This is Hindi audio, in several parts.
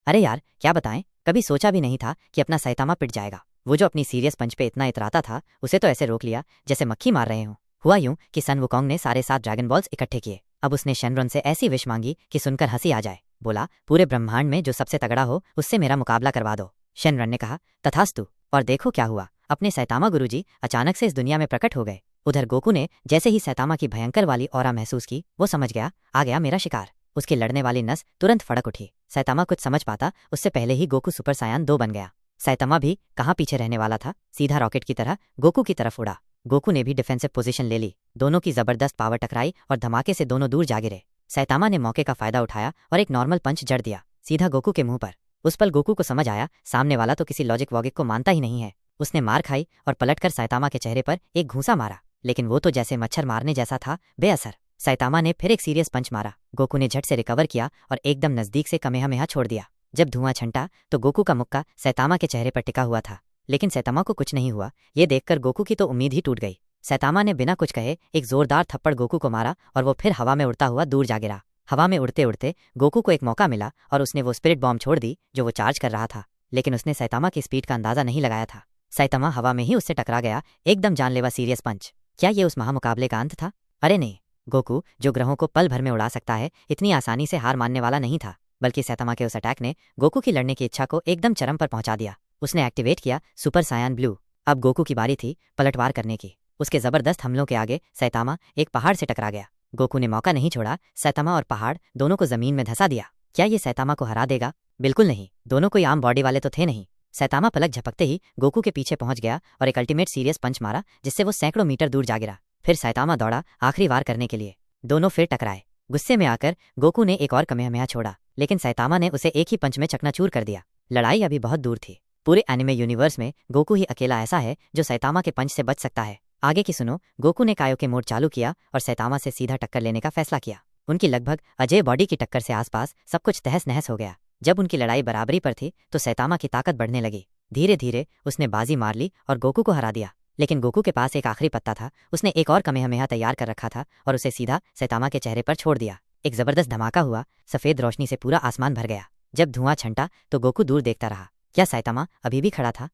अरे यार क्या बताएं, कभी सोचा भी नहीं था कि अपना सैतामा पिट जाएगा। वो जो अपनी सीरियस पंच पे इतना इतराता था, उसे तो ऐसे रोक लिया जैसे मक्खी मार रहे हों। हुआ यूं कि सन वुकोंग ने सारे 7 ड्रैगन बॉल्स इकट्ठे किए। अब उसने शेनरॉन से ऐसी विश मांगी कि सुनकर हंसी आ जाए। बोला, पूरे ब्रह्मांड में जो सबसे तगड़ा हो उससे मेरा मुकाबला करवा दो। शेनरॉन ने कहा, तथास्तु। और देखो क्या हुआ, अपने सैतामा गुरुजी अचानक से इस दुनिया में प्रकट हो गए। उधर गोकू ने जैसे ही सैतामा की भयंकर वाली ऑरा महसूस की, वो समझ गया आ गया मेरा शिकार। उसकी लड़ने वाली नस तुरंत फड़क उठी। सैतामा कुछ समझ पाता उससे पहले ही गोकू सुपर सायान 2 बन गया। सैतामा भी कहाँ पीछे रहने वाला था, सीधा रॉकेट की तरह गोकू की तरफ उड़ा। गोकू ने भी डिफेंसिव पोजीशन ले ली। दोनों की जबरदस्त पावर टकराई और धमाके से दोनों दूर जा गिरे। सैतामा ने मौके का फायदा उठाया और एक नॉर्मल पंच जड़ दिया, सीधा गोकू के मुंह पर। उस पल गोकू को समझ आया, सामने वाला तो किसी लॉजिक वॉगिक को मानता ही नहीं है। उसने मार खाई और पलटकर सैतामा के चेहरे पर एक घूंसा मारा, लेकिन वो तो जैसे मच्छर मारने जैसा था, बेअसर। सैतामा ने फिर एक सीरियस पंच मारा। गोकू ने झट से रिकवर किया और एकदम नजदीक से कमेहमेहा छोड़ दिया। जब धुआं छंटा तो गोकू का मुक्का सैतामा के चेहरे पर टिका हुआ था, लेकिन सैतामा को कुछ नहीं हुआ। ये देखकर गोकू की तो उम्मीद ही टूट गई। सैतामा ने बिना कुछ कहे एक जोरदार थप्पड़ गोकू को मारा और वो फिर हवा में उड़ता हुआ दूर जा गिरा। हवा में उड़ते उड़ते गोकू को एक मौका मिला और उसने वो स्पिरिट बॉम्ब छोड़ दी जो वो चार्ज कर रहा था, लेकिन उसने सैतामा की स्पीड का अंदाजा नहीं लगाया था। सैतामा हवा में ही उससे टकरा गया, एकदम जानलेवा सीरियस पंच। क्या ये उस महामुकाबले का अंत था? अरे नहीं, गोकू जो ग्रहों को पल भर में उड़ा सकता है, इतनी आसानी से हार मानने वाला नहीं था। बल्कि सैतामा के उस अटैक ने गोकू की लड़ने की इच्छा को एकदम चरम पर पहुंचा दिया। उसने एक्टिवेट किया सुपर सायान ब्लू। अब गोकू की बारी थी पलटवार करने की। उसके जबरदस्त हमलों के आगे सैतामा एक पहाड़ से टकरा गया। गोकू ने मौका नहीं छोड़ा, सैतामा और पहाड़ दोनों को जमीन में धंसा दिया। क्या ये सैतामा को हरा देगा? बिल्कुल नहीं, दोनों कोई आम बॉडी वाले तो थे नहीं। सैतामा पलक झपकते ही गोकू के पीछे पहुंच गया और एक अल्टीमेट सीरियस पंच मारा, जिससे वो सैकड़ों मीटर दूर जा गिरा। फिर सैतामा दौड़ा आखिरी वार करने के लिए। दोनों फिर टकराए। गुस्से में आकर गोकू ने एक और कमेहमेहा छोड़ा, लेकिन सैतामा ने उसे एक ही पंच में चकनाचूर कर दिया। लड़ाई अभी बहुत दूर थी। पूरे एनिमे यूनिवर्स में गोकू ही अकेला ऐसा है जो सैतामा के पंच से बच सकता है। आगे की सुनो। गोकू ने कायो के मोड चालू किया और सैतामा से सीधा टक्कर लेने का फैसला किया। उनकी लगभग अजय बॉडी की टक्कर से आसपास सब कुछ तहस नहस हो गया। जब उनकी लड़ाई बराबरी पर थी तो सैतामा की ताकत बढ़ने लगी। धीरे धीरे उसने बाजी मार ली और गोकू को हरा दिया। लेकिन गोकू के पास एक आखिरी पत्ता था। उसने एक और कमेहमेहा तैयार कर रखा था और उसे सीधा सैतामा के चेहरे पर छोड़ दिया। एक जबरदस्त धमाका हुआ, सफेद रोशनी से पूरा आसमान भर गया। जब धुआं छंटा तो गोकू दूर देखता रहा। क्या सैतामा अभी भी खड़ा था?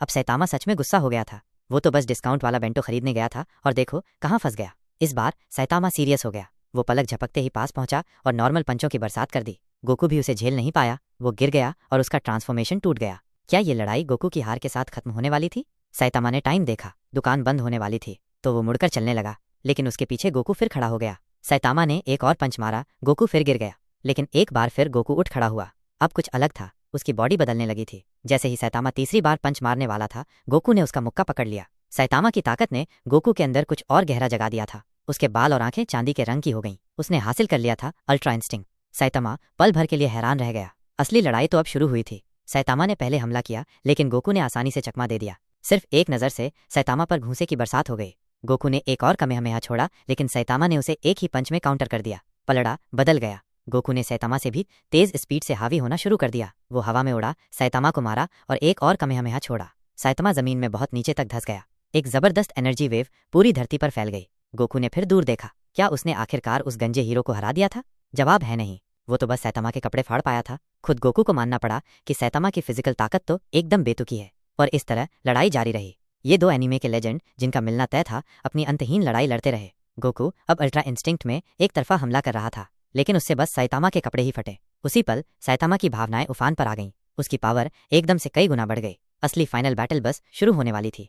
अब सैतामा सच में गुस्सा हो गया था। वो तो बस डिस्काउंट वाला बेंटो खरीदने गया था और देखो कहाँ फंस गया। इस बार सैतामा सीरियस हो गया। वो पलक झपकते ही पास पहुंचा और नॉर्मल पंचों की बरसात कर दी। गोकू भी उसे झेल नहीं पाया, वो गिर गया और उसका ट्रांसफॉर्मेशन टूट गया। क्या ये लड़ाई गोकू की हार के साथ खत्म होने वाली थी? सैतामा ने टाइम देखा, दुकान बंद होने वाली थी, तो वो मुड़कर चलने लगा, लेकिन उसके पीछे गोकू फिर खड़ा हो गया। सैतामा ने एक और पंच मारा, गोकू फिर गिर गया, लेकिन एक बार फिर गोकू उठ खड़ा हुआ। अब कुछ अलग था, उसकी बॉडी बदलने लगी थी। जैसे ही सैतामा तीसरी बार पंच मारने वाला था, गोकू ने उसका मुक्का पकड़ लिया। सैतामा की ताकत ने गोकू के अंदर कुछ और गहरा जगा दिया था। उसके बाल और आंखें चांदी के रंग की हो गईं। उसने हासिल कर लिया था अल्ट्रा इंस्टिंक्ट। सैतामा पल भर के लिए हैरान रह गया। असली लड़ाई तो अब शुरू हुई थी। सैतामा ने पहले हमला किया, लेकिन गोकू ने आसानी से चकमा दे दिया। सिर्फ एक नज़र से सैतामा पर घूंसे की बरसात हो गई। गोकू ने एक और कमेहमेहा छोड़ा, लेकिन सैतामा ने उसे एक ही पंच में काउंटर कर दिया। पलड़ा बदल गया। गोकू ने सैतामा से भी तेज स्पीड से हावी होना शुरू कर दिया। वो हवा में उड़ा, सैतामा को मारा और एक और कमेहमेहा छोड़ा। सैतामा जमीन में बहुत नीचे तक धंस गया। एक जबरदस्त एनर्जी वेव पूरी धरती पर फैल गई। गोकू ने फिर दूर देखा। क्या उसने आखिरकार उस गंजे हीरो को हरा दिया था? जवाब है नहीं। वो तो बस सैतामा के कपड़े फाड़ पाया था। खुद गोकू को मानना पड़ा कि सैतामा की फिजिकल ताकत तो एकदम बेतुकी है। और इस तरह लड़ाई जारी रही। ये 2 एनीमे के लेजेंड जिनका मिलना तय था, अपनी अंतहीन लड़ाई लड़ते रहे। गोकू अब अल्ट्रा इंस्टिंक्ट में एक तरफा हमला कर रहा था, लेकिन उससे बस सैतामा के कपड़े ही फटे। उसी पल सैतामा की भावनाएं उफान पर आ गईं। उसकी पावर एकदम से कई गुना बढ़ गई। असली फाइनल बैटल बस शुरू होने वाली थी।